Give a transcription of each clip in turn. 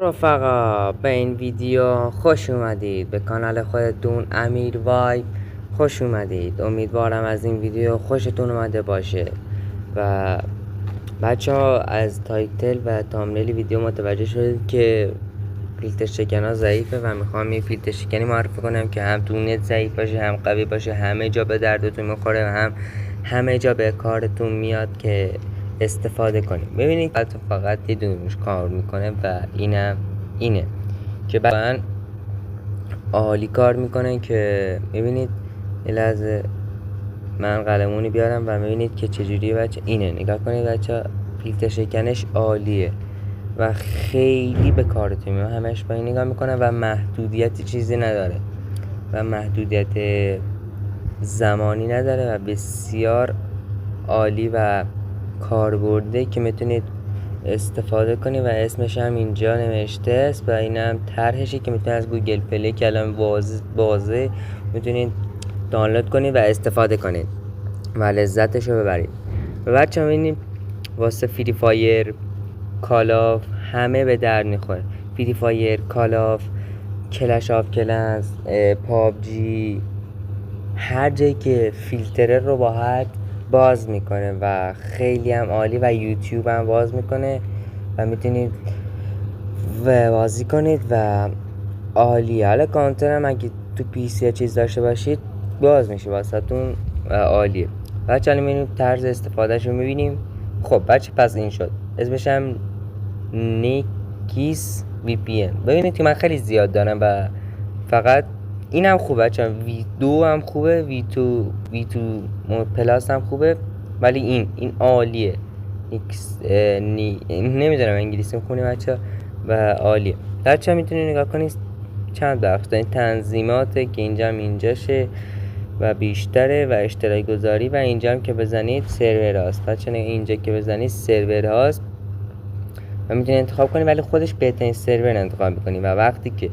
رفقا به این ویدیو خوش اومدید. به کانال خودتون امیر وایب خوش اومدید. امیدوارم از این ویدیو خوشتون اومده باشه. و بچه ها از تایتل و تامنیل ویدیو متوجه شدید که فیلتر شکن ها ضعیفه و میخوام یه فیلتر شکنی معرفی کنم که هم تو نت ضعیف باشه، هم قوی باشه، همه جا به دردتون میخوره و هم همه جا به کارتون میاد که استفاده کنیم. ببینید فقط یه دونش کار میکنه و اینه که واقعا عالی کار میکنه. که میبینید یه لحظه من قلمونی بیارم و میبینید که چجوریه بچه. اینه نگاه کنید بچه، فیلتر شکنش عالیه و خیلی به کارتون میاد. همش با این نگاه میکنه و محدودیت چیزی نداره و محدودیت زمانی نداره و بسیار عالی و کاربرده که میتونید استفاده کنید و اسمش هم اینجا نوشته است و این هم طرحشه که میتونید از گوگل پلی که الان بازه میتونید دانلود کنید و استفاده کنید و لذتش رو ببرید. و بچه هم ببینید واسه فری فایر، کالاف همه به درد میخوره. فری فایر، کالاف، کلش آف کلنز، پابجی، هر جایی که فیلتره رو راحت باز میکنه و خیلی هم عالی و یوتیوب هم باز میکنه و میتونید بازی کنید و عالیه. حالا کانتر هم اگه تو پی سی چیز داشته باشید باز میشه واسهتون و عالیه. بچه الان میبینیم طرز استفادهش رو میبینیم. خب بچه پس این شد، اسمش هم نیکیس وی پی ان. ببینید که من خیلی زیاد دارم و فقط این هم خوبه بچه، وی 2 هم خوبه، وی 2 پلاس هم خوبه، ولی این عالیه. نمیدونم انگلیسی میخونی بچه و عالیه. بچه میتونید نگاه کنید چند بخش دارین، تنظیمات که اینجا هم اینجاشه و بیشتره و اشتراک گذاری و اینجا هم که بزنید سرور هاست. بچه اینجا که بزنید سرور هاست و میتونید انتخاب کنید، ولی خودش بهترین سرور انتخاب میکنید و وقتی که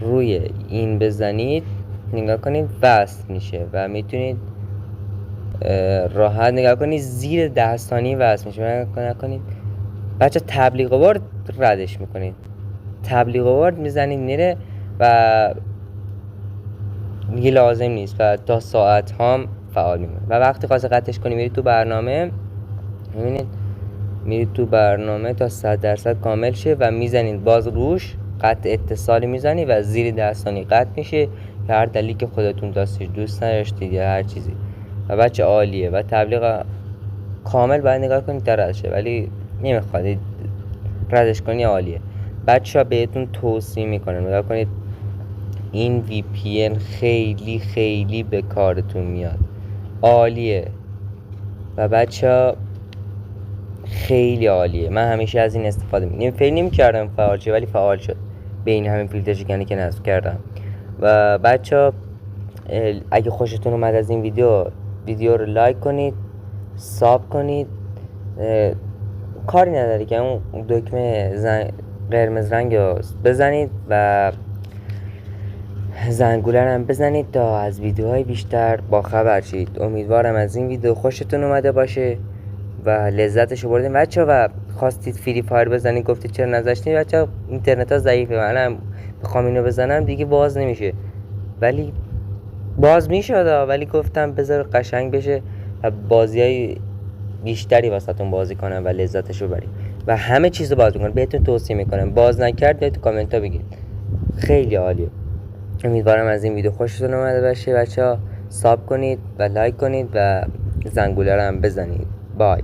روی این بزنید نگاه کنید وصل میشه و میتونید راحت نگاه کنید زیر 10 ثانیه وصل میشه. نگاه کنید بچه، تبلیغ آورد ردش میکنید، تبلیغ آورد میزنید میره و دیگه لازم نیست و تا ساعت هم فعال میمونه. و وقتی خواست قطعش کنید میرید تو برنامه، میبینید میرید تو برنامه تا 100% کامل شه و میزنید باز روش قطع اتصالی میزنید و زیر 10 ثانیه قطع میشه که هر دلیلی که خودتون دوست نداشتید یا هر چیزی. و بچه عالیه و تبلیغ کامل باید نگاه کنید تا رد شه، ولی نمیخواد ردش کنی. عالیه بچه ها، بهتون توصیه میکنم نگاه کنید. این وی پی ان خیلی خیلی به کارتون میاد، عالیه و بچه ها خیلی عالیه. من همیشه از این استفاده فکر نمی‌کردم فعال شه، ولی فعال شد به این همین فیلتر شکنی که نصب کردم. و بچه اگه خوشتون اومد از این ویدیو رو لایک کنید، ساب کنید. کاری نداره که اون دکمه قرمز رنگ رو بزنید و زنگوله هم بزنید تا از ویدیوهای بیشتر با خبر شید. امیدوارم از این ویدیو خوشتون اومده باشه و لذتشو بردین بچه. و خواستید فری فایر بزنید گفتید چرا نذاشتین بچه، اینترنت ها ضعیفه. منم بخوام اینو بزنم دیگه باز نمیشه، ولی باز میشد، ولی گفتم بذار قشنگ بشه و بازی های بیشتری واسهتون بازی کنم و لذتشو برید و همه چیزو باز میکنم. بهتون توصیه میکنم، باز نکرد بیاید تو کامنت ها بگید، خیلی عالیه. امیدوارم از این ویدیو خوشتون اومده باشه بچه ها. ساب کنید و لایک کنید و زنگوله رو هم بزنید. بای.